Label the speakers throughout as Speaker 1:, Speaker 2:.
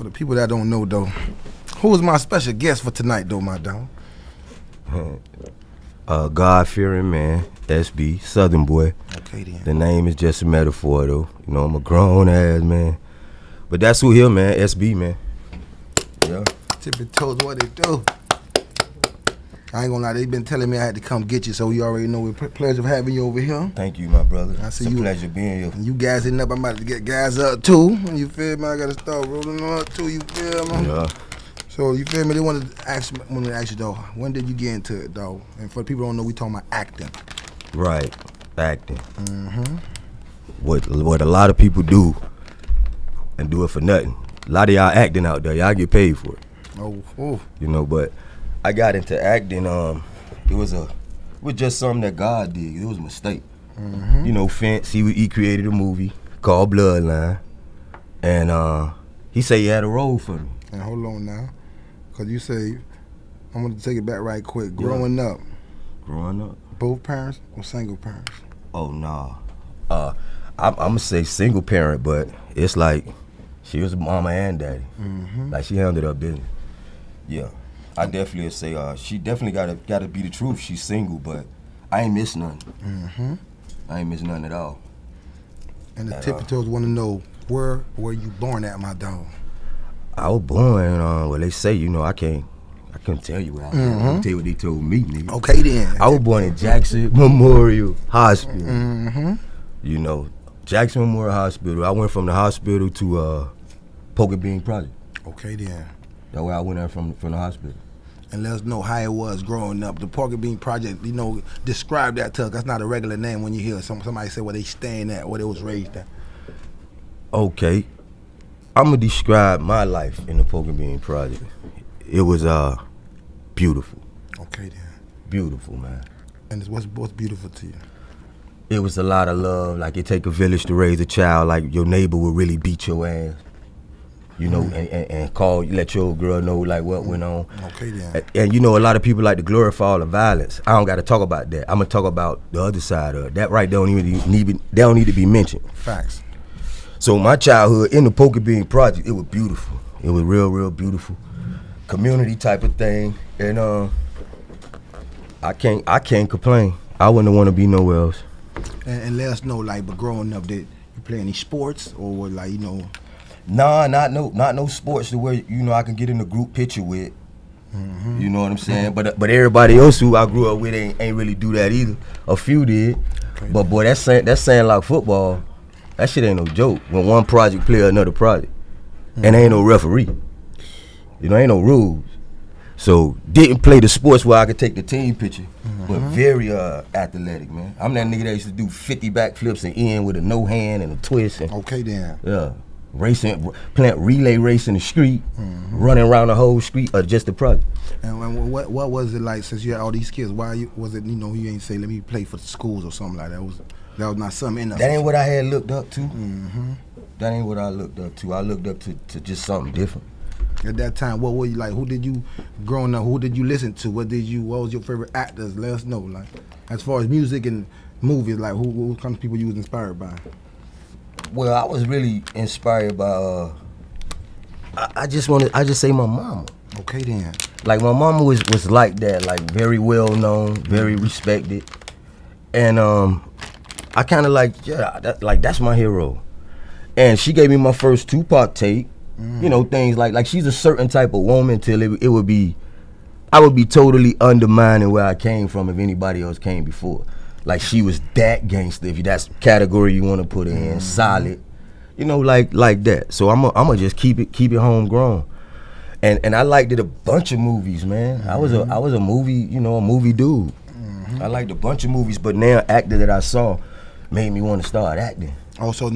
Speaker 1: For the people that don't know, though, who is my special guest for tonight, though, my dog?
Speaker 2: God-fearing man, SB, Southern boy.
Speaker 1: Okay, then.
Speaker 2: The name is just a metaphor, though. You know, I'm a grown-ass man. But that's who here, man, SB, man. Yeah.
Speaker 1: Tippie toes what they do. I ain't gonna lie, they been telling me I had to come get you, so you already know it's a pleasure of having you over here.
Speaker 2: Thank you, my brother.
Speaker 1: I see
Speaker 2: it's a
Speaker 1: you,
Speaker 2: pleasure being here.
Speaker 1: You guys hitting up, I'm about to get guys up too. You feel me? I gotta start rolling up too, you feel me?
Speaker 2: Yeah.
Speaker 1: So you feel me? They wanted to ask you though, when did you get into it though? And for the people who don't know, we talking about acting.
Speaker 2: Right, acting. What a lot of people do and do it for nothing. A lot of y'all acting out there, y'all get paid for it.
Speaker 1: Oh.
Speaker 2: You know, but I got into acting. It was just something that God did. It was a mistake. You know, Fence. He created a movie called Bloodline, and he said he had a role for me.
Speaker 1: And hold on now, cause you say I'm gonna take it back right quick. Growing up, both parents or single parents?
Speaker 2: Oh no, I'm gonna say single parent, but it's like she was mama and daddy. Like she handled her business. Yeah. I definitely would say she definitely gotta be the truth. She's single, but I ain't miss nothing. I ain't miss nothing at all.
Speaker 1: And the Tippie toes want to know, where were you born at, my dog?
Speaker 2: I was born. Well, they say, you know, I couldn't tell you where I was. I can tell you what they told me, nigga.
Speaker 1: Okay then.
Speaker 2: I was born in Jackson Memorial Hospital. You know, Jackson Memorial Hospital. I went from the hospital to Poker Bean Project.
Speaker 1: Okay then.
Speaker 2: That's where I went there from the hospital.
Speaker 1: And let us know how it was growing up. The Porky Bean Project, you know, describe that to us. That's not a regular name when you hear somebody say where they staying at, where they was raised at.
Speaker 2: Okay. I'm going to describe my life in the Porky Bean Project. It was beautiful.
Speaker 1: Okay, then.
Speaker 2: Beautiful, man.
Speaker 1: And what's beautiful to you?
Speaker 2: It was a lot of love. Like, it take a village to raise a child. Like, your neighbor would really beat your ass. You know, and let your girl know like what went on.
Speaker 1: Okay, then.
Speaker 2: And you know, a lot of people like to glorify all the violence. I don't got to talk about that. I'm gonna talk about the other side of it. That right don't need to be mentioned.
Speaker 1: Facts.
Speaker 2: So my childhood in the Poker Bean Project, it was beautiful. It was real beautiful, community type of thing, and I can't complain. I wouldn't want to be nowhere else.
Speaker 1: And let us know, like, but growing up, did you play any sports or like, you know?
Speaker 2: Nah, not no sports to where, you know, I can get in a group picture with. You know what I'm saying? But everybody else who I grew up with ain't really do that either. A few did. Okay. But boy, that's saying like football, that shit ain't no joke. When one project play another project. And ain't no referee. You know, ain't no rules. So didn't play the sports where I could take the team picture. But very athletic, man. I'm that nigga that used to do 50 backflips and end with a no hand and a twist. And,
Speaker 1: okay, then.
Speaker 2: Yeah. Racing, playing relay race in the street, running around the whole street, or just the project.
Speaker 1: And what was it like since you had all these kids? Why was it, you know, you ain't say let me play for the schools or something like that? That was not something in us.
Speaker 2: That ain't what I had looked up to. That ain't what I looked up to. I looked up to just something different.
Speaker 1: At that time, what were you like? Who did you, growing up, who did you listen to? What was your favorite actors? Let us know, like, as far as music and movies, like who kind of people you was inspired by?
Speaker 2: Well, I was really inspired by, I just say my mama.
Speaker 1: Okay then.
Speaker 2: Like my mama was like that, like very well known, very respected. And I kind of like, yeah, that's my hero. And she gave me my first Tupac tape, you know, things like she's a certain type of woman till I would be totally undermining where I came from if anybody else came before. Like she was that gangster, if that's the category you want to put her in, solid, you know, like that. So I'ma just keep it homegrown, and I liked it a bunch of movies, man. I was a movie, you know, a movie dude. I liked a bunch of movies, but now actor that I saw made me want to start acting.
Speaker 1: Oh, so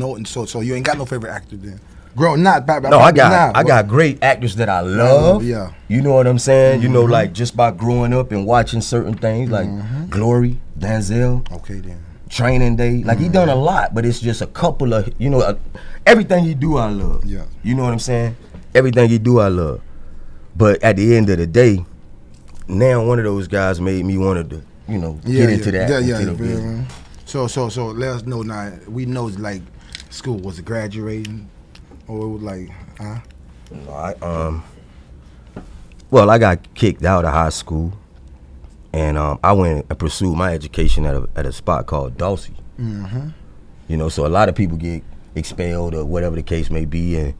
Speaker 1: you ain't got no favorite actor then? No,
Speaker 2: I got great actors that I love.
Speaker 1: Yeah.
Speaker 2: You know what I'm saying? You know, like just by growing up and watching certain things, like Glory, Denzel.
Speaker 1: Okay then.
Speaker 2: Training Day. Like he done a lot, but it's just a couple of, you know, everything he do I love.
Speaker 1: Yeah.
Speaker 2: You know what I'm saying? Everything he do I love. But at the end of the day, now one of those guys made me want to, you know, get into that.
Speaker 1: Yeah. So let us know now. We know like school was it graduating, or it was like,
Speaker 2: No, well, I got kicked out of high school, and I went and pursued my education at a spot called Dulcie.
Speaker 1: Mm-hmm.
Speaker 2: You know, so a lot of people get expelled or whatever the case may be,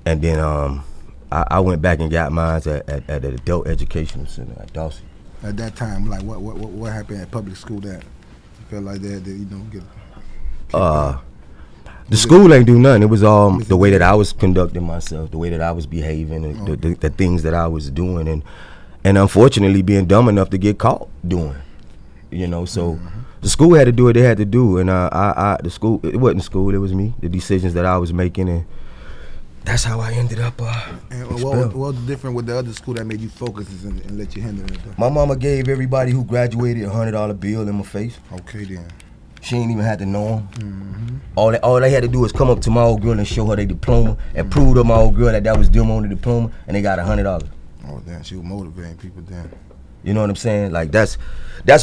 Speaker 2: and then I went back and got mine at an adult educational center at Dulcie.
Speaker 1: At that time, like what happened at public school that you felt like they had to, get
Speaker 2: the school ain't do nothing. It was the way that I was conducting myself, the way that I was behaving, and the things that I was doing, and unfortunately being dumb enough to get caught doing. You know, so the school had to do what they had to do, and the school, it wasn't school, it was me, the decisions that I was making, and that's how I ended up.
Speaker 1: And what was different with the other school that made you focus and let you handle it?
Speaker 2: My mama gave everybody who graduated a $100 bill in my face.
Speaker 1: Okay then.
Speaker 2: She ain't even had to know them. All they had to do was come up to my old girl and show her their diploma and prove to my old girl that was them on the diploma, and they got $100.
Speaker 1: Oh damn, she was motivating people then.
Speaker 2: You know what I'm saying? Like that's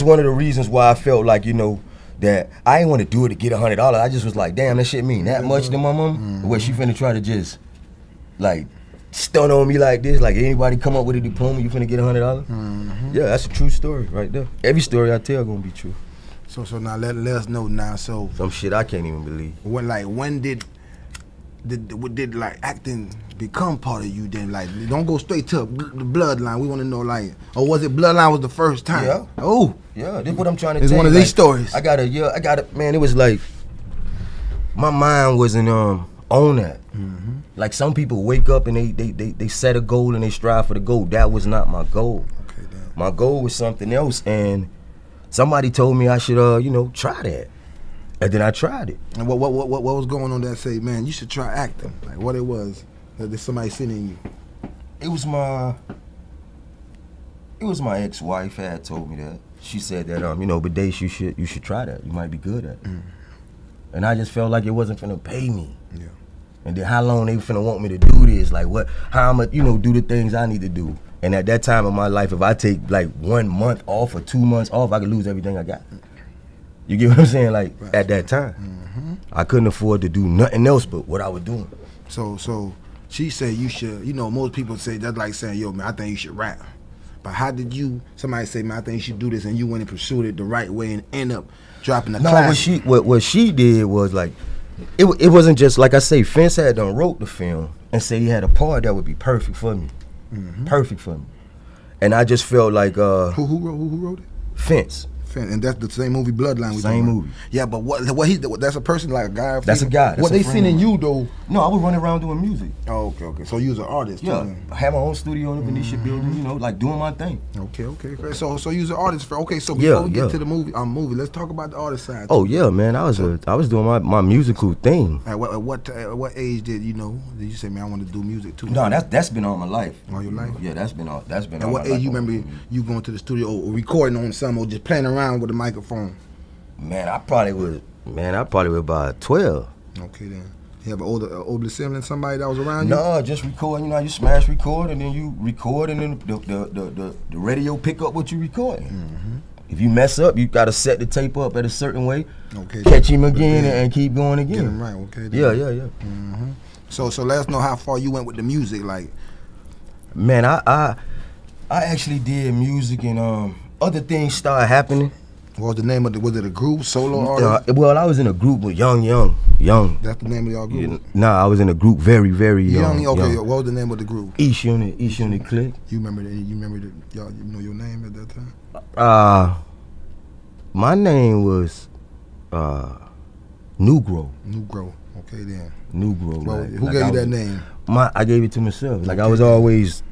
Speaker 2: one of the reasons why I felt like, you know, that I ain't want to do it to get $100. I just was like, damn, that shit mean that much to my mom? Where she finna try to just like stun on me like this? Like anybody come up with a diploma, you finna get $100? Yeah, that's a true story right there. Every story I tell gonna be true.
Speaker 1: So now let us know now. So
Speaker 2: some shit I can't even believe.
Speaker 1: When did like acting become part of you? Then like don't go straight to the Bloodline. We want to know like, or was it Bloodline was the first time?
Speaker 2: Yeah.
Speaker 1: Oh.
Speaker 2: Yeah. This is what I'm trying to.
Speaker 1: It's
Speaker 2: tell
Speaker 1: one
Speaker 2: you.
Speaker 1: of these stories.
Speaker 2: I got it. Man, it was like my mind wasn't on that. Like some people wake up and they set a goal and they strive for the goal. That was not my goal.
Speaker 1: Okay, damn.
Speaker 2: My goal was something else, and somebody told me I should, try that, and then I tried it.
Speaker 1: And what was going on that say, man, you should try acting? Like what it was that there's somebody seen in you?
Speaker 2: It was my ex-wife had told me that. She said that, but Dade, you should try that. You might be good at it. And I just felt like it wasn't finna pay me.
Speaker 1: Yeah. And
Speaker 2: then how long they finna want me to do this? Like how I'ma, do the things I need to do. And at that time in my life, if I take like 1 month off or 2 months off, I could lose everything I got. You get what I'm saying? Like at that time, I couldn't afford to do nothing else but what I was doing.
Speaker 1: So she said you should. Most people say that's like saying, yo, man, I think you should rap. But how did somebody say, man, I think you should do this, and you went and pursued it the right way and end up dropping the class?
Speaker 2: What she did was like, it wasn't just like I say. Fence had done wrote the film and said he had a part that would be perfect for me. Perfect for me, and I just felt like
Speaker 1: who wrote it?
Speaker 2: Fence.
Speaker 1: And that's the same movie, Bloodline.
Speaker 2: Same movie.
Speaker 1: Yeah, but that's a person like a guy.
Speaker 2: That's a guy.
Speaker 1: What they seen in you though?
Speaker 2: No, I was running around doing music.
Speaker 1: Oh, okay. So you was an artist.
Speaker 2: Yeah,
Speaker 1: too,
Speaker 2: I had my own studio in the Venetia building. Like doing my thing.
Speaker 1: Okay. So you was an artist. So before we get to the movie, let's talk about the artist side.
Speaker 2: Oh yeah, man. I was doing my musical thing.
Speaker 1: At what age did you say, man, I want to do music too?
Speaker 2: No, that's been all my life.
Speaker 1: All your life?
Speaker 2: Yeah, that's been all.
Speaker 1: At what age you remember you going to the studio or recording on something or just playing around with a microphone?
Speaker 2: Man, I probably was about 12.
Speaker 1: Okay then. You have an older sibling, somebody that was around you?
Speaker 2: No, just recording. You smash record and then you record and then the radio pick up what you recording. If you mess up, you gotta set the tape up at a certain way. Okay. Catch him again and keep going again.
Speaker 1: Get him right. Okay. Then.
Speaker 2: Yeah.
Speaker 1: So let us know how far you went with the music, like.
Speaker 2: Man, I actually did music and other things started happening.
Speaker 1: What was the name of was it a group, solo artist?
Speaker 2: Well, I was in a group with Young.
Speaker 1: That's the name of y'all group?
Speaker 2: Nah, I was in a group very young.
Speaker 1: Okay,
Speaker 2: young.
Speaker 1: What was the name of the group?
Speaker 2: East Unit Click.
Speaker 1: You remember y'all know your name at that time?
Speaker 2: My name was Negro.
Speaker 1: Negro, okay then.
Speaker 2: Negro.
Speaker 1: Well, who gave you that name?
Speaker 2: I gave it to myself. Like I was always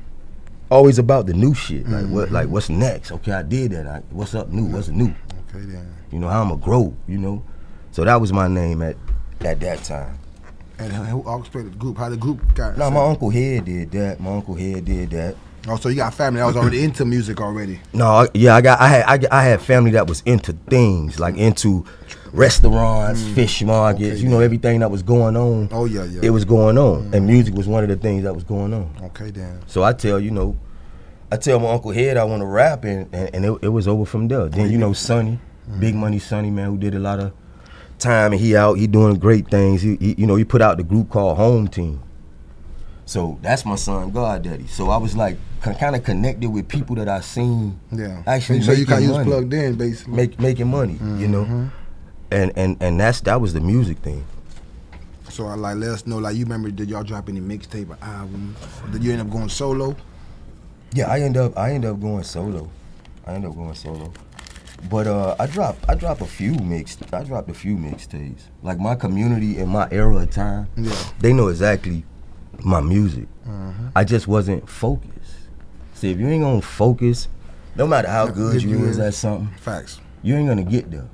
Speaker 2: about the new shit. Like what's next? Okay, I did that. What's up new? What's new?
Speaker 1: Okay then.
Speaker 2: How I'ma grow, So that was my name at that time.
Speaker 1: And who orchestrated the group? How the group got?
Speaker 2: No, my Uncle Head did that.
Speaker 1: Oh, so you got family that was already into music already?
Speaker 2: No, yeah, I had family that was into things, like into restaurants, fish markets,
Speaker 1: okay,
Speaker 2: everything that was going on.
Speaker 1: Oh yeah.
Speaker 2: It was going on, and music was one of the things that was going on.
Speaker 1: Okay, then.
Speaker 2: So I tell my Uncle Head I want to rap, and it was over from there. Then Sonny, Big Money Sonny, man, who did a lot of time, and he doing great things. He put out the group called Home Team. So that's my son, God Daddy. So I was like kind of connected with people that I seen.
Speaker 1: Yeah.
Speaker 2: Actually,
Speaker 1: so you kind of was plugged in, basically.
Speaker 2: Making money, you know. And that was the music thing.
Speaker 1: So I like let us know, like you remember, did y'all drop any mixtape or album? Did you end up going solo?
Speaker 2: Yeah, I end up going solo. But I dropped a few mixtapes. Like my community in my era of time, they know exactly my music. I just wasn't focused. See, if you ain't gonna focus, no matter how good you is at something,
Speaker 1: facts,
Speaker 2: you ain't gonna get there.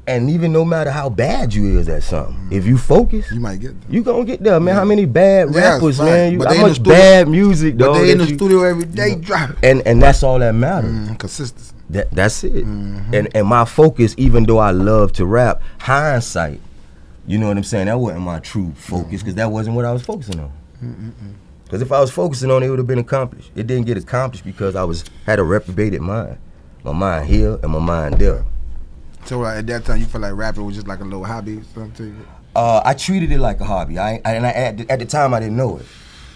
Speaker 2: And even no matter how bad you is at something, if you focus,
Speaker 1: you might get there.
Speaker 2: You gonna get there, man. How many bad rappers, man?
Speaker 1: How
Speaker 2: much bad music, though?
Speaker 1: But they in the studio every day dropping.
Speaker 2: And that's all that matters.
Speaker 1: Consistency.
Speaker 2: That's it. And my focus, even though I love to rap, hindsight, you know what I'm saying? That wasn't my true focus, because that wasn't what I was focusing on. Because if I was focusing on it, it would have been accomplished. It didn't get accomplished because I had a reprobated mind. My mind here and my mind there.
Speaker 1: So at that time, you felt like rapping was just like a little hobby or something?
Speaker 2: I treated it like a hobby. At the time, I didn't know it.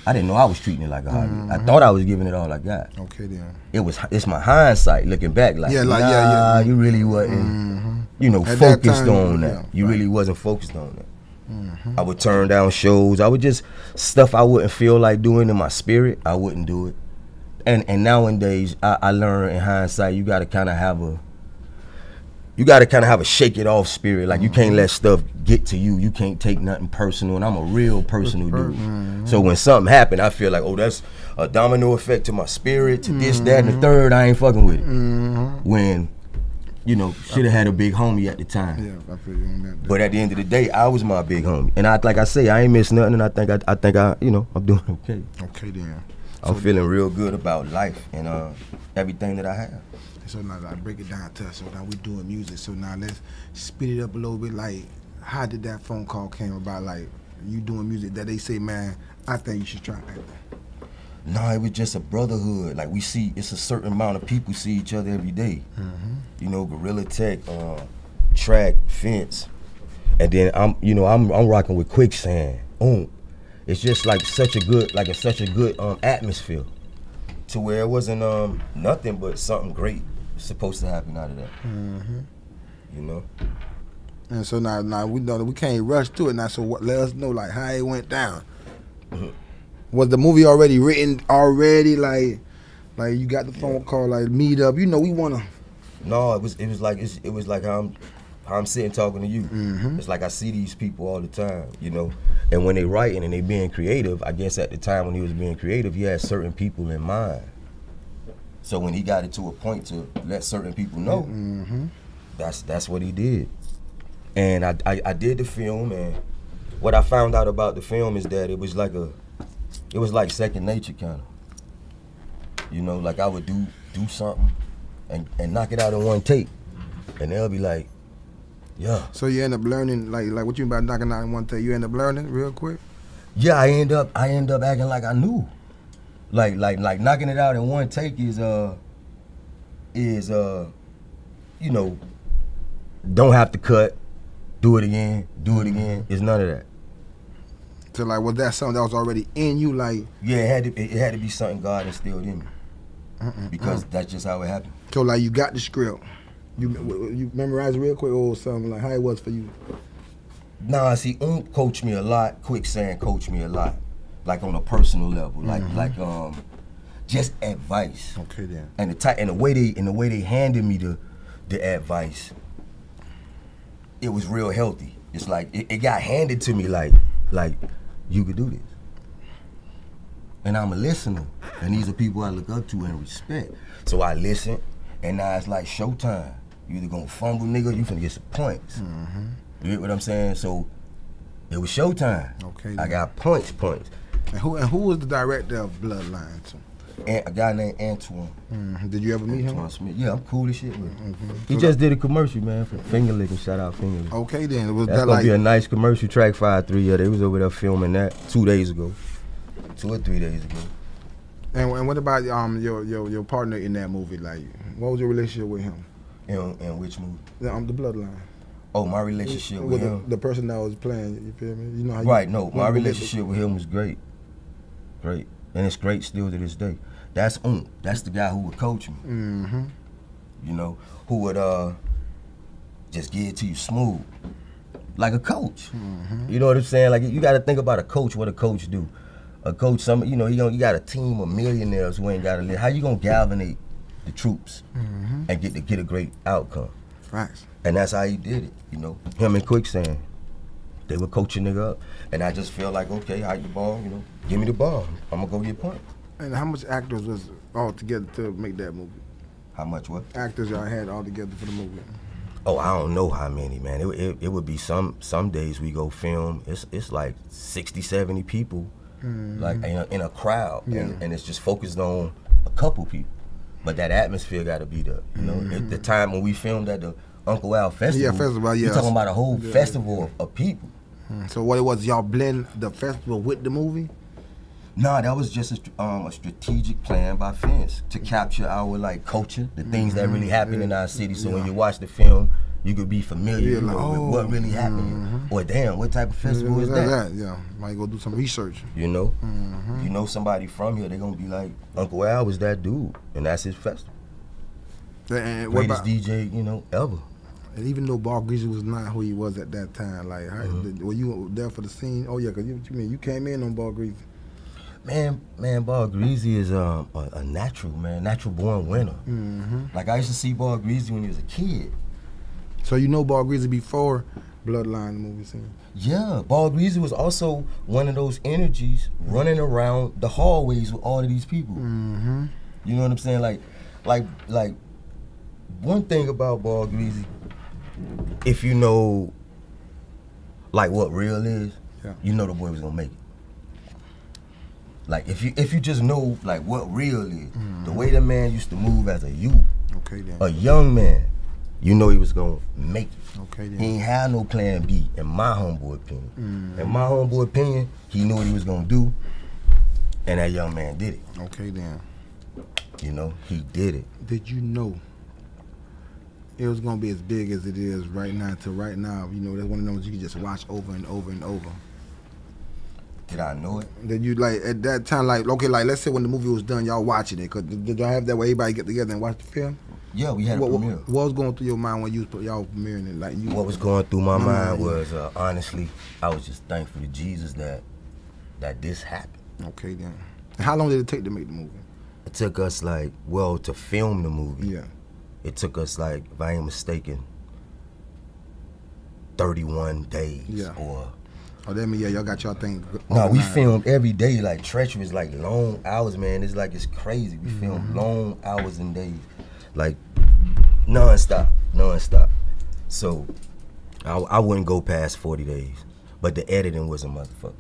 Speaker 2: I didn't know I was treating it like a hobby. I thought I was giving it all I got.
Speaker 1: Okay, then.
Speaker 2: It's my hindsight looking back, like, you really wasn't, focused on that. You really wasn't focused on that. I would turn down shows. I would just, stuff I wouldn't feel like doing in my spirit, I wouldn't do it. And nowadays, I learned in hindsight, you gotta kind of have a shake it off spirit. Like, you can't let stuff get to you. You can't take nothing personal. And I'm a real personal dude. So when something happened, I feel like, oh, that's a domino effect to my spirit, to this, that, and the third. I ain't fucking with it. When, should have had a big homie at the time.
Speaker 1: Yeah, I feel you on that.
Speaker 2: But at the end of the day, I was my big homie. And like I say, I ain't missed nothing. And I think I'm doing okay.
Speaker 1: Okay, then.
Speaker 2: I'm feeling real good about life and everything that I have.
Speaker 1: So now I break it down to us. So now we doing music. So now let's speed it up a little bit. Like, how did that phone call came about? Like, you doing music that they say, man, I think you should try acting.
Speaker 2: No, it was just a brotherhood. Like, it's a certain amount of people see each other every day. Gorilla Tech, Track, Fence, and then I'm rocking with Quicksand. It's just like such a good atmosphere, to where it wasn't nothing but something great supposed to happen out of that.
Speaker 1: And so now we know that we can't rush to it now. So let us know like how it went down. Was the movie already written? Like you got the phone call, like meet up. We wanna.
Speaker 2: No, it was like how I'm sitting talking to you. It's like I see these people all the time, And when they writing and they being creative, I guess at the time when he was being creative, he had certain people in mind. So when he got it to a point to let certain people know, that's what he did. And I did the film, and what I found out about the film is that it was like second nature, kind of. Like I would do something and knock it out in one take, and they'll be like, yeah.
Speaker 1: So you end up learning, like what you mean by knocking out in one take? You end up learning real quick?
Speaker 2: Yeah, I end up acting like I knew. Like knocking it out in one take is don't have to cut, do it again. It's none of that.
Speaker 1: So like, was that something that was already in you? Like,
Speaker 2: yeah, it had to be something God instilled in me, because that's just how it happened.
Speaker 1: So like, you got the script. You memorized it real quick or something, like how it was for you?
Speaker 2: Nah, see, coached me a lot. Quicksand coached me a lot, like on a personal level, like just advice.
Speaker 1: Okay, then.
Speaker 2: And the way they handed me the advice, it was real healthy. It's like it got handed to me like you could do this. And I'm a listener, and these are people I look up to and respect. So I listen, and now it's like showtime. You either gonna fumble, nigga, you finna get some points. You get what I'm saying? So it was showtime.
Speaker 1: Okay.
Speaker 2: I got points.
Speaker 1: And who was the director of Bloodline?
Speaker 2: And a guy named Antoine.
Speaker 1: Did you ever meet him?
Speaker 2: Antoine Smith. Yeah, I'm cool as shit with him. He just did a commercial, man, for Finger Licking. Shout out Finger Licking.
Speaker 1: Okay, then. Was
Speaker 2: That's
Speaker 1: that
Speaker 2: gonna
Speaker 1: like
Speaker 2: be a nice commercial. Track 5-3. Yeah, they was over there filming that 2 days ago. 2 or 3 days ago.
Speaker 1: And what about your partner in that movie? Like, what was your relationship with him?
Speaker 2: In which movie?
Speaker 1: The Bloodline.
Speaker 2: Oh, my relationship with him.
Speaker 1: The person that was playing, you feel me? You know how
Speaker 2: right, no, my relationship with him was great. great. And it's great still to this day. That's the guy who would coach me. You know, who would just give it to you smooth. Like a coach. You know what I'm saying? Like, you gotta think about a coach, what a coach do. A coach, you know, you got a team of millionaires who ain't gotta live. How you gonna galvanate the troops and get a great outcome?
Speaker 1: Right.
Speaker 2: And that's how he did it, you know. Him and Quicksand, they would coach a nigga up. And I just feel like, okay, hide the ball, you know, give me the ball. I'm gonna go get points.
Speaker 1: And how much actors was all together to make that movie?
Speaker 2: How much what?
Speaker 1: Actors y'all had all together for the movie.
Speaker 2: Oh, I don't know how many, man. It would be some days we go film, it's like 60, 70 people, like in a crowd, and it's just focused on a couple people. But that atmosphere got to be there, you know. At the time when we filmed at the Uncle Al Festival, you're talking about a whole festival of people.
Speaker 1: So what it was, y'all blend the festival with the movie?
Speaker 2: No, that was just a strategic plan by Vince to capture our like culture, the things that really happen in our city. So when you watch the film, you could be familiar with what really happened. Or damn, what type of festival is that?
Speaker 1: Yeah, might go do some research.
Speaker 2: You know, if you know somebody from here, they're gonna be like, Uncle Al was that dude, and that's his festival.
Speaker 1: And
Speaker 2: greatest DJ, you know, ever.
Speaker 1: And even though Ballgreezy was not who he was at that time, like, were you there for the scene? Oh yeah, cause you came in on Ballgreezy.
Speaker 2: Man, Ballgreezy is a natural born winner. Like I used to see Ballgreezy when he was a kid.
Speaker 1: So you know Ballgreezy before Bloodline, the movie scene? Yeah,
Speaker 2: Ballgreezy was also one of those energies running around the hallways with all of these people. You know what I'm saying? Like one thing about Ballgreezy, if you know like what real is, you know the boy was gonna make it. Like if you just know like what real is, the way the man used to move as a youth, a young man, you know he was gonna make it. He ain't had no plan B, in my humble opinion. In my humble opinion, he knew what he was gonna do, and that young man did it. You know, he did it.
Speaker 1: Did you know it was gonna be as big as it is right now? To right now, you know, that's one of those you can just watch over and over and over.
Speaker 2: Did I know it?
Speaker 1: Did you like at that time, like okay, like let's say when the movie was done, y'all watching it? Cause did y'all have that where everybody get together and watch the film?
Speaker 2: Yeah, we had a premiere.
Speaker 1: What was going through your mind when y'all premiering it? Like
Speaker 2: what was going through my mind was honestly, I was just thankful to Jesus that this happened.
Speaker 1: Okay then. And how long did it take to make the movie?
Speaker 2: It took us like to film the movie.
Speaker 1: Yeah.
Speaker 2: It took us like, if I ain't mistaken, 31 days.
Speaker 1: Yeah.
Speaker 2: Or.
Speaker 1: Oh, that mean y'all got y'all thing.
Speaker 2: No, we filmed every day, like treacherous, like long hours, man. It's like it's crazy. We filmed long hours and days, like non-stop. So I wouldn't go past 40 days, but the editing was a motherfucker.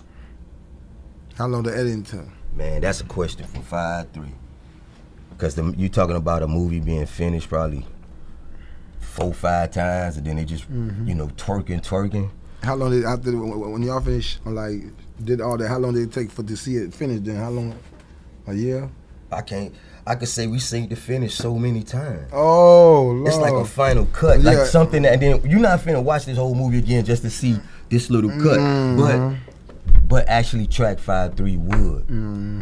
Speaker 1: How long the editing took?
Speaker 2: Man, that's a question from 5-3. Because you talking about a movie being finished probably 4-5 times, and then they just you know twerking. How long
Speaker 1: did after when y'all finished, like did all that? How long did it take to see it finished? Then how long? A year?
Speaker 2: I could say we seen the finish so many times.
Speaker 1: Oh, Lord.
Speaker 2: It's like a final cut, like something that. And then you're not finna watch this whole movie again just to see this little cut, but actually track 5-3 would,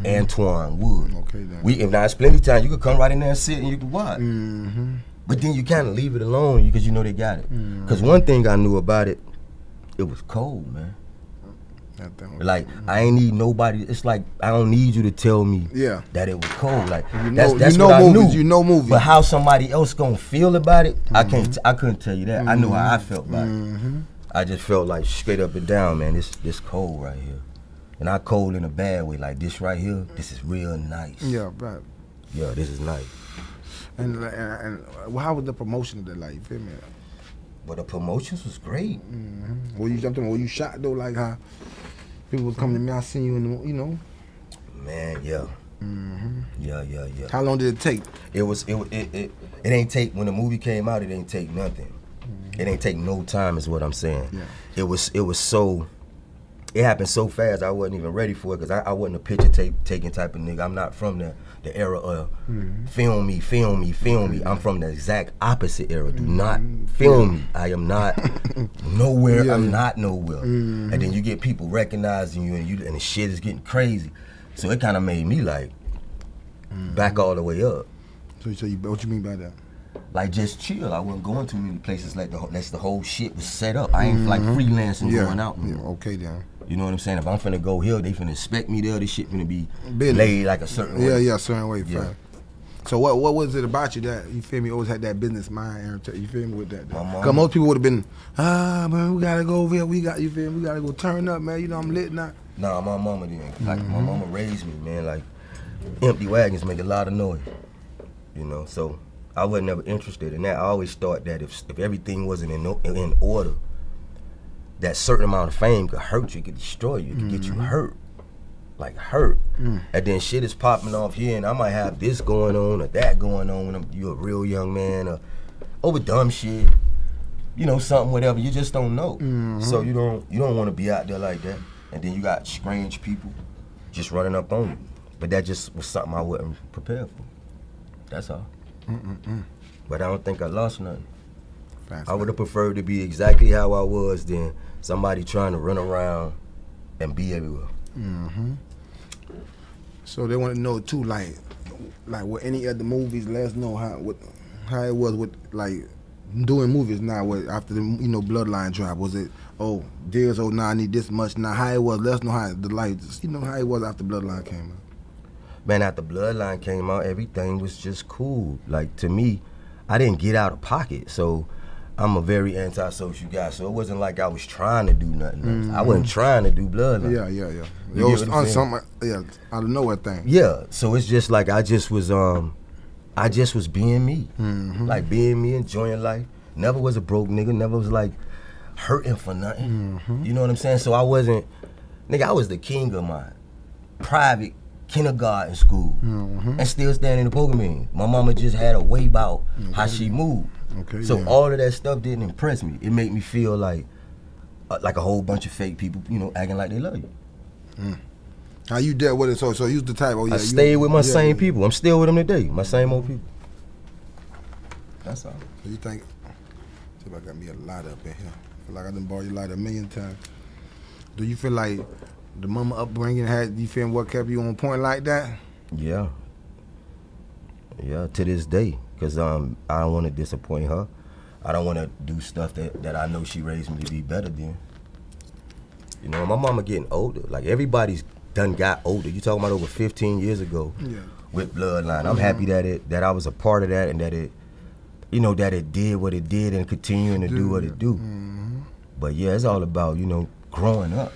Speaker 2: Antoine would.
Speaker 1: Okay, then.
Speaker 2: If not, it's plenty of time you could come right in there and sit and you could watch. But then you kind of leave it alone because you know they got it. Because one thing I knew about it. It was cold, man. Like I ain't need nobody. It's like I don't need you to tell me that it was cold. Like that's what I knew.
Speaker 1: You know movies.
Speaker 2: But how somebody else gonna feel about it, I couldn't tell you that. I knew how I felt about it. I just felt like straight up and down, man. This cold right here, and I cold in a bad way. Like this right here, this is real nice.
Speaker 1: Yeah, right.
Speaker 2: Yeah, this is nice.
Speaker 1: And how was the promotion of that? Like, you feel me?
Speaker 2: But the promotions was great.
Speaker 1: Were you shocked though, like how people was coming to me, I seen you in the, you know?
Speaker 2: Man, yeah. Yeah.
Speaker 1: How long did it take?
Speaker 2: It ain't take, when the movie came out, it ain't take nothing. It ain't take no time is what I'm saying.
Speaker 1: Yeah.
Speaker 2: It happened so fast I wasn't even ready for it because I wasn't a picture taking type of nigga. I'm not from the era of film me. I'm from the exact opposite era. Do not film me. I am not nowhere. I'm not nowhere. And then you get people recognizing you and the shit is getting crazy. So it kind of made me like back all the way up.
Speaker 1: So what you mean by that?
Speaker 2: Like just chill. I wasn't going to many places like the whole shit was set up. I ain't like freelancing going out.
Speaker 1: Yeah, okay then.
Speaker 2: You know what I'm saying? If I'm finna go here, they finna expect me there. This shit finna be laid like a certain way.
Speaker 1: Yeah, a certain way. Yeah. Fine. So what was it about you that, you feel me, always had that business mind, you feel me, with that? Because most people would have been, man, we gotta go over here, you feel me, we gotta go turn up, man, you know, I'm lit now.
Speaker 2: Nah, my mama didn't. Like, my mama raised me, man, like, empty wagons make a lot of noise, you know, so I wasn't ever interested in that. I always thought that if everything wasn't in order, that certain amount of fame could hurt you, it could destroy you, it could get you hurt. Like hurt, and then shit is popping off here, and I might have this going on or that going on when you're a real young man, or over dumb shit, you know, something, whatever. You just don't know, so you don't want to be out there like that. And then you got strange people just running up on you, but that just was something I wasn't prepared for. That's all. But I don't think I lost nothing. I would have preferred to be exactly how I was than somebody trying to run around and be everywhere.
Speaker 1: So they want to know too, like with any other movies, let us know how it was with like doing movies now. After the Bloodline drop, was it deals? Now I need this much. Now how it was? Let us know how how it was after Bloodline came out.
Speaker 2: Man, after Bloodline came out, everything was just cool. Like to me, I didn't get out of pocket, so. I'm a very antisocial guy, so it wasn't like I was trying to do nothing else. I wasn't trying to do Bloodline.
Speaker 1: Yeah. It was on something, out of nowhere thing.
Speaker 2: Yeah, so it's just like I just was being me. Like being me, enjoying life. Never was a broke nigga, never was like hurting for nothing. You know what I'm saying? So I wasn't, nigga, I was the king of my private kindergarten school and still standing in the Pokemon. My mama just had a way about how she moved. So all of that stuff didn't impress me. It made me feel like a whole bunch of fake people, acting like they love you.
Speaker 1: How you dealt with it? So you was the type.
Speaker 2: I stayed with my same people. I'm still with them today. My same old people. That's all.
Speaker 1: So you think? See if I got me a lighter up in here. I feel like I done borrowed your lighter a million times. Do you feel like the mama upbringing you feel what kept you on point like that?
Speaker 2: Yeah. Yeah, to this day. Because I don't want to disappoint her. I don't want to do stuff that I know she raised me to be better than. You know, my mama getting older. Like, everybody's done got older. You talking about over 15 years ago with Bloodline. I'm happy that I was a part of that and that it did what it did and continuing to do what it do. But yeah, it's all about, growing up.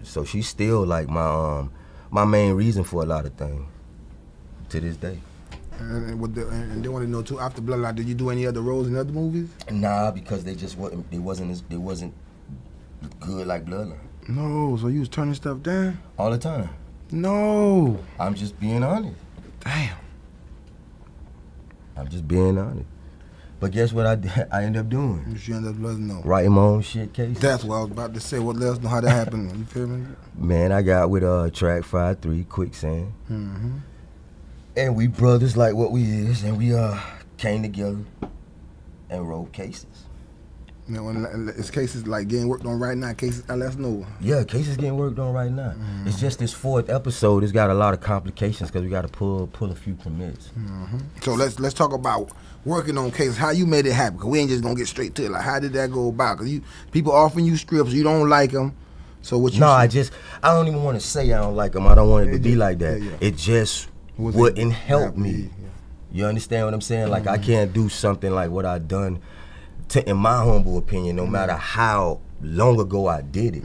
Speaker 2: So she's still like my main reason for a lot of things to this day.
Speaker 1: And they want to know too, after Bloodline, did you do any other roles in other movies?
Speaker 2: Nah, because they wasn't good like Bloodline.
Speaker 1: No, so you was turning stuff down?
Speaker 2: All the time.
Speaker 1: No.
Speaker 2: I'm just being honest.
Speaker 1: Damn.
Speaker 2: I'm just being honest. But guess what I ended up doing?
Speaker 1: What you ended up letting know?
Speaker 2: Writing my own shit case.
Speaker 1: That's what I was about to say. What let us know how that happened? You feel me?
Speaker 2: Man, I got with Track 5-3, Quicksand. And we brothers like what we is, and we came together and wrote cases.
Speaker 1: It's cases like getting worked on right now. Cases, let us know.
Speaker 2: Yeah, cases getting worked on right now. It's just this 4th episode. It's got a lot of complications because we got to pull a few permits.
Speaker 1: So let's talk about working on cases. How you made it happen? Because we ain't just gonna get straight to it. Like, how did that go about? Because people offering you scripts, you don't like them. So what you?
Speaker 2: No, I don't even want to say I don't like them. I don't want it to be like that. It just wouldn't help me. You understand what I'm saying? Like, I can't do something like what I done, in my humble opinion, no matter how long ago I did it.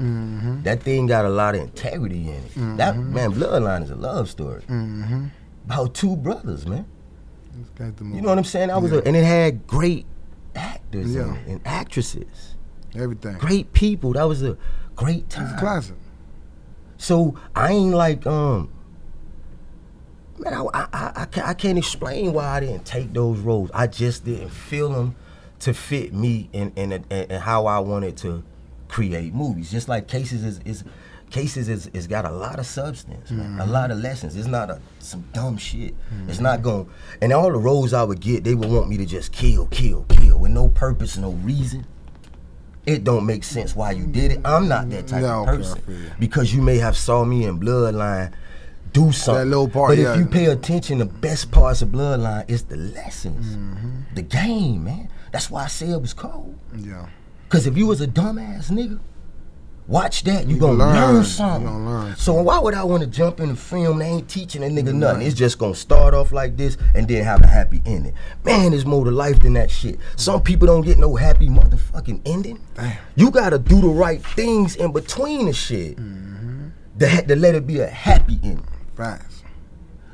Speaker 2: That thing got a lot of integrity in it. That, man, Bloodline is a love story. About 2 brothers, man. You know what I'm saying? And it had great actors and actresses.
Speaker 1: Everything.
Speaker 2: Great people. That was a great time.
Speaker 1: It's a classic.
Speaker 2: So I ain't like, man, I can't explain why I didn't take those roles. I just didn't feel them to fit me and how I wanted to create movies. Just like Cases is got a lot of substance, man, a lot of lessons. It's not some dumb shit. It's not going, and all the roles I would get, they would want me to just kill with no purpose, no reason. it don't make sense why you did it. I'm not that type of person. Because you may have saw me in Bloodline do something. That little part, but if you pay attention, the best parts of Bloodline is the lessons. The game, man. That's why I say it was cold. Yeah. Because if you was a dumbass nigga, watch that, you gonna learn something. So why would I want to jump in the film that ain't teaching a nigga nothing? It's just gonna start off like this and then have a happy ending. Man, there's more to life than that shit. Some people don't get no happy motherfucking ending. Damn. You gotta do the right things in between the shit to let it be a happy ending. Right.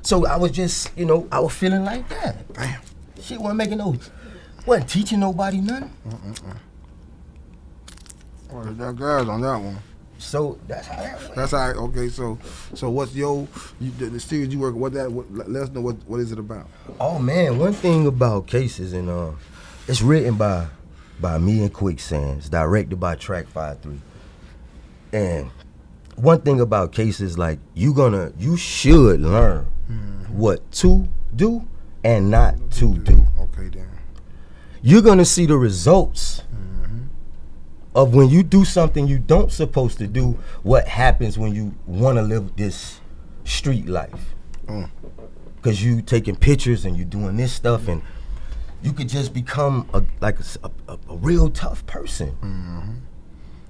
Speaker 2: So I was just, you know, I was feeling like that. Damn. Shit wasn't teaching nobody nothing.
Speaker 1: Oh, that girl on that one.
Speaker 2: So that's how that went.
Speaker 1: That's how. Okay, so what's the series you work? Let us know what is it about?
Speaker 2: Oh man, one thing about Cases, and it's written by me and Quicksand. It's directed by Track 53. And one thing about Cases, like you should learn what to do and not to do.
Speaker 1: Okay, then.
Speaker 2: You're gonna see the results of when you do something you don't supposed to do, what happens when you want to live this street life. Because you taking pictures and you doing this stuff, and you could just become a real tough person.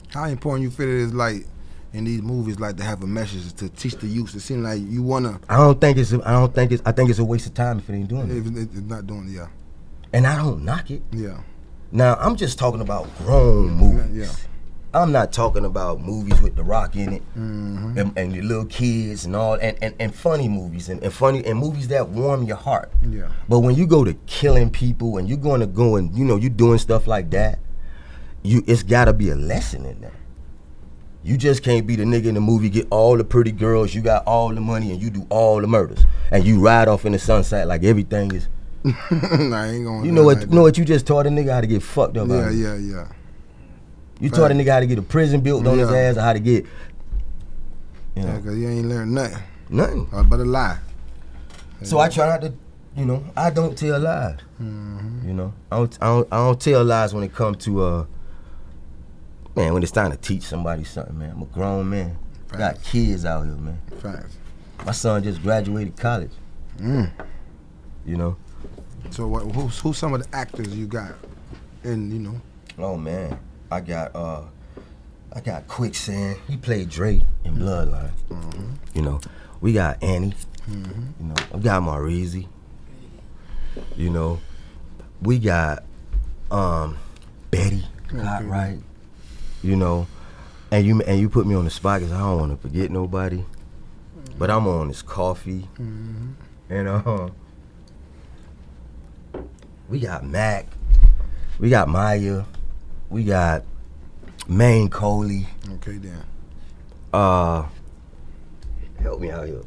Speaker 1: How important you feel it is, like, in these movies, like, to have a message to teach the youth? It seems like you wanna.
Speaker 2: I think it's a waste of time if it ain't doing it.
Speaker 1: It's not doing it, yeah.
Speaker 2: And I don't knock it.
Speaker 1: Yeah.
Speaker 2: Now, I'm just talking about grown movies. Yeah. I'm not talking about movies with The Rock in it and the little kids and all, and funny movies and movies that warm your heart.
Speaker 1: Yeah.
Speaker 2: But when you go to killing people and you're going to go and, you know, you're doing stuff like that, it's got to be a lesson in that. You just can't be the nigga in the movie, get all the pretty girls, you got all the money, and you do all the murders. And you ride off in the sunset like everything is...
Speaker 1: I ain't gonna.
Speaker 2: You know what you just taught a nigga how to get fucked up.
Speaker 1: Yeah.
Speaker 2: You taught a nigga how to get a prison built on his ass, or how to get.
Speaker 1: You know, because you ain't learned nothing.
Speaker 2: Nothing.
Speaker 1: But a lie.
Speaker 2: So I try not to, you know, I don't tell lies. You know, I don't tell lies when it comes to man, when it's time to teach somebody something, man. I'm a grown man. Got kids out here, man.
Speaker 1: Facts.
Speaker 2: My son just graduated college. You know.
Speaker 1: So who's some of the actors you got? And you know.
Speaker 2: Oh man, I got Quicksand. He played Dade in Bloodline. You know, we got Annie. You know, we got Ballgreezy. You know, we got Betty Cartwright. You know, and you put me on the spot because I don't want to forget nobody. But I'm on this coffee, and we got Mac, we got Maya, we got Maine Coley.
Speaker 1: Okay, then.
Speaker 2: Help me out here.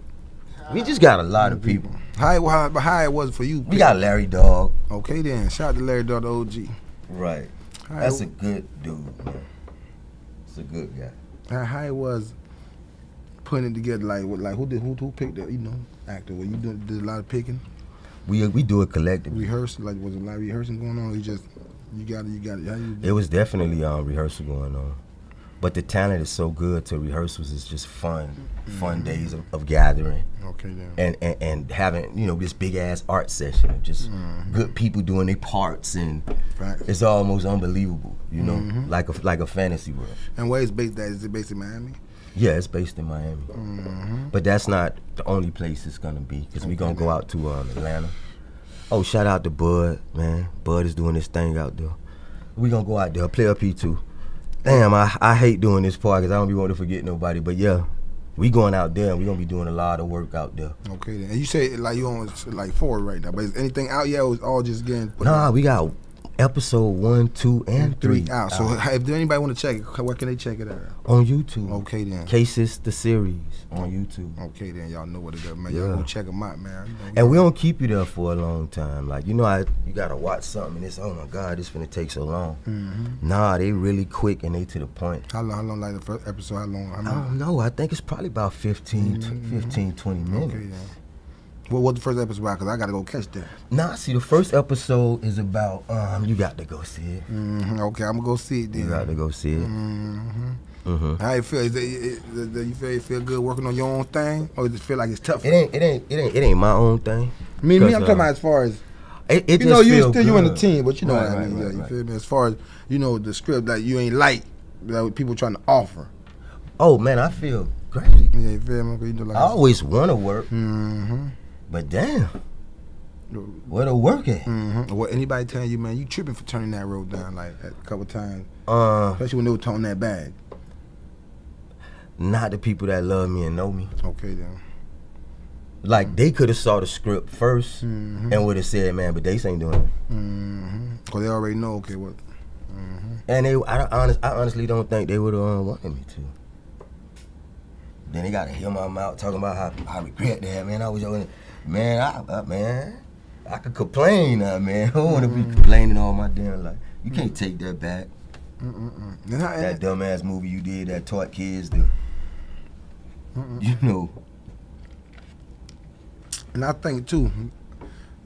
Speaker 2: We just got a lot of people.
Speaker 1: How it was for you?
Speaker 2: We got Larry Dog.
Speaker 1: Okay, then. Shout out to Larry Dog, the OG.
Speaker 2: Right. That's a good dude, man. It's a good guy.
Speaker 1: How it was putting it together, like who picked the, you know, actor? Were you did a lot of picking?
Speaker 2: We do it collectively.
Speaker 1: Rehearse, like, was it a lot of rehearsing going on? Or you got it. How you
Speaker 2: it was definitely rehearsal going on, but the talent is so good. To rehearsals is just fun days of gathering.
Speaker 1: Okay, then.
Speaker 2: And having, you know, this big ass art session of just good people doing their parts, and it's almost unbelievable, you know, like a fantasy world.
Speaker 1: And where is based at? Is it based in Miami?
Speaker 2: Yeah, it's based in Miami. But that's not the only place it's gonna be, because we're gonna go out to Atlanta. Oh, shout out to Bud, man. Bud is doing this thing out there. We gonna go out there, play up P2. Damn, I hate doing this part because I don't be wanting to forget nobody. But yeah, we going out there and we gonna be doing a lot of work out there.
Speaker 1: Okay, then. And you say like you on like 4 right now, but is anything out yet, or is all just getting put
Speaker 2: we got episode 1, 2, and 3
Speaker 1: out. So if anybody want to check it, where can they check it out?
Speaker 2: On YouTube.
Speaker 1: Okay, then.
Speaker 2: Cases the series on YouTube.
Speaker 1: Okay, then. Y'all know what it is, man. Y'all go check them out, man.
Speaker 2: And we don't keep you there for a long time. Like, you know, you gotta watch something and it's, oh my God, this finna take so long. Nah, they really quick and they to the point.
Speaker 1: How long like the first episode? How long?
Speaker 2: I don't know. I think it's probably about 15, 20 minutes.
Speaker 1: Okay, then. What was the first episode about? Because I got to go catch that.
Speaker 2: Nah, see, the first episode is about, you got to go see it.
Speaker 1: Okay, I'm going to go see it then.
Speaker 2: You got to go see it.
Speaker 1: How you feel? You feel good working on your own thing? Or does it feel like it's tough?
Speaker 2: It ain't my own thing.
Speaker 1: Me, I'm talking about as far as,
Speaker 2: it
Speaker 1: you know, you still
Speaker 2: good.
Speaker 1: You in the team, but you know what I mean.
Speaker 2: Right.
Speaker 1: You feel me? As far as, you know, the script that you ain't like people trying to offer.
Speaker 2: Oh, man, I feel great.
Speaker 1: Yeah, you feel me? You know, like
Speaker 2: I always want to work. But damn, where the work at?
Speaker 1: Well, anybody telling you, man, you tripping for turning that road down like a couple times, especially when they were toting that bag.
Speaker 2: Not the people that love me and know me.
Speaker 1: Okay, then.
Speaker 2: Like they could have saw the script first and would have said, man, but they ain't doing it.
Speaker 1: Cause they already know. Okay, what?
Speaker 2: And I honestly don't think they would have wanted me to. Then they got to hear my mouth talking about how I regret that, man. I was young. Man, I could complain now, man. I don't want to be complaining all my damn life. You can't take that back. That dumbass movie you did that taught kids to, you know.
Speaker 1: And I think too,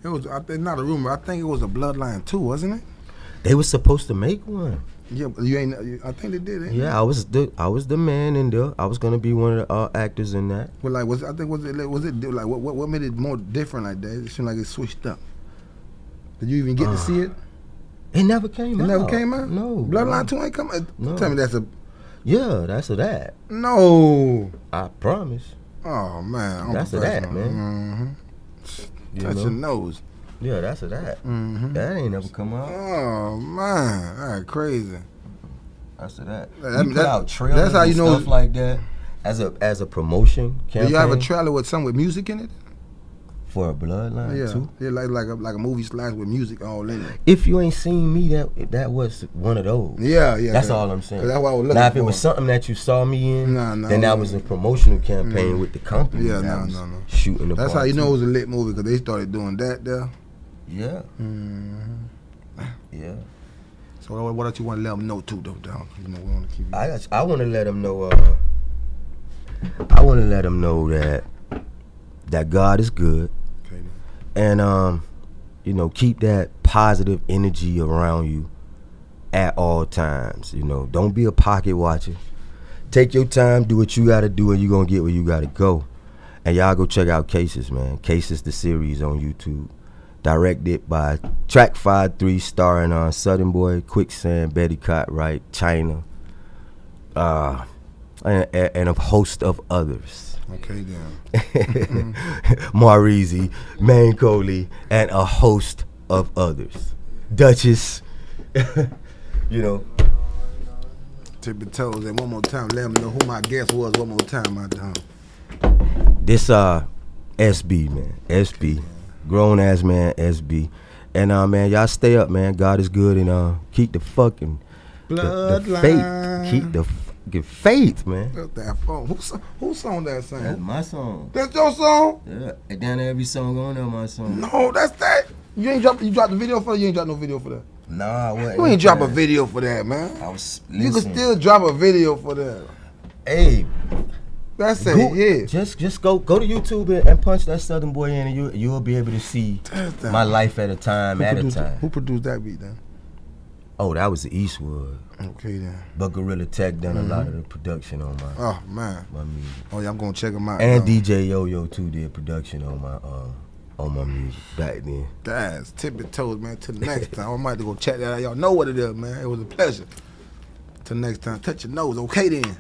Speaker 1: it was not a rumor. I think it was a Bloodline 2, wasn't it?
Speaker 2: They was supposed to make one.
Speaker 1: Yeah, but you ain't. I think they did.
Speaker 2: Yeah, I was the man in there. I was gonna be one of the actors in that.
Speaker 1: Well, like was it like what made it more different like that? It seemed like it switched up. Did you even get to see it?
Speaker 2: It never came out.
Speaker 1: It never came out?
Speaker 2: No.
Speaker 1: Bloodline 2 ain't come out?
Speaker 2: No.
Speaker 1: Tell me that's a...
Speaker 2: Yeah, that's a that.
Speaker 1: No.
Speaker 2: I promise.
Speaker 1: Oh, man.
Speaker 2: That's a that, man.
Speaker 1: Touch your nose.
Speaker 2: Yeah, that's a that. That ain't never come out.
Speaker 1: Oh, man. That's crazy.
Speaker 2: That's a that. You put out trailers
Speaker 1: that's how you
Speaker 2: and
Speaker 1: know
Speaker 2: stuff like that as a promotion campaign.
Speaker 1: Do you have a trailer with music in it?
Speaker 2: For a Bloodline too?
Speaker 1: Yeah, like a movie slash with music all in it.
Speaker 2: If you ain't seen me, that was one of those.
Speaker 1: Yeah.
Speaker 2: That's all I'm saying.
Speaker 1: That's what I was looking
Speaker 2: now, if
Speaker 1: for.
Speaker 2: it was something that you saw me in,
Speaker 1: no,
Speaker 2: then that was a promotional campaign with the company.
Speaker 1: Yeah,
Speaker 2: no.
Speaker 1: That's
Speaker 2: Shooting the
Speaker 1: how you know it was a lit movie, because they started doing that there.
Speaker 2: Yeah. Yeah.
Speaker 1: So what else you want to let them know too, though, Down? You know, we want to keep.
Speaker 2: I want to let them know. I want to let them know that God is good.
Speaker 1: Okay.
Speaker 2: And you know, keep that positive energy around you at all times. You know, don't be a pocket watcher. Take your time, do what you gotta do, and you're gonna get where you gotta go. And y'all go check out Cases, man. Cases, the series on YouTube. Directed by Track 5-3, starring on Southern Boy, Quicksand, Betty Cartwright, China, and a host of others.
Speaker 1: Okay, then.
Speaker 2: Ballgreezy, Man Coley, and a host of others. Duchess, you know.
Speaker 1: Tippie toes, and one more time, let them know who my guest was. One more time, my dog.
Speaker 2: This SB, man, SB. Grown ass man, SB. And man, y'all stay up, man. God is good, and keep the fucking the faith. Keep the fucking faith, man.
Speaker 1: That's that phone. Who song that song?
Speaker 2: That's my song.
Speaker 1: That's your song?
Speaker 2: Yeah. And down there, every song on there, my song.
Speaker 1: No, that's that. You dropped the video for that? You ain't dropped no video for that?
Speaker 2: Nah, what?
Speaker 1: You ain't drop a video for that, man.
Speaker 2: I was
Speaker 1: You can still drop a video for that.
Speaker 2: Hey.
Speaker 1: That's it, yeah.
Speaker 2: Just go to YouTube and punch that Southern Boy in, and you'll be able to see my life at a time.
Speaker 1: Who produced that beat then?
Speaker 2: Oh, that was Eastwood.
Speaker 1: Okay then.
Speaker 2: But Gorilla Tech done a lot of the production on my.
Speaker 1: Oh man.
Speaker 2: My music.
Speaker 1: Oh yeah, I'm gonna check them out.
Speaker 2: And DJ Yo-Yo too did production on my music back then.
Speaker 1: That's Tippie toes, man. Till the next time, I might have to go check that out. Y'all know what it is, man. It was a pleasure. Till next time, touch your nose. Okay then.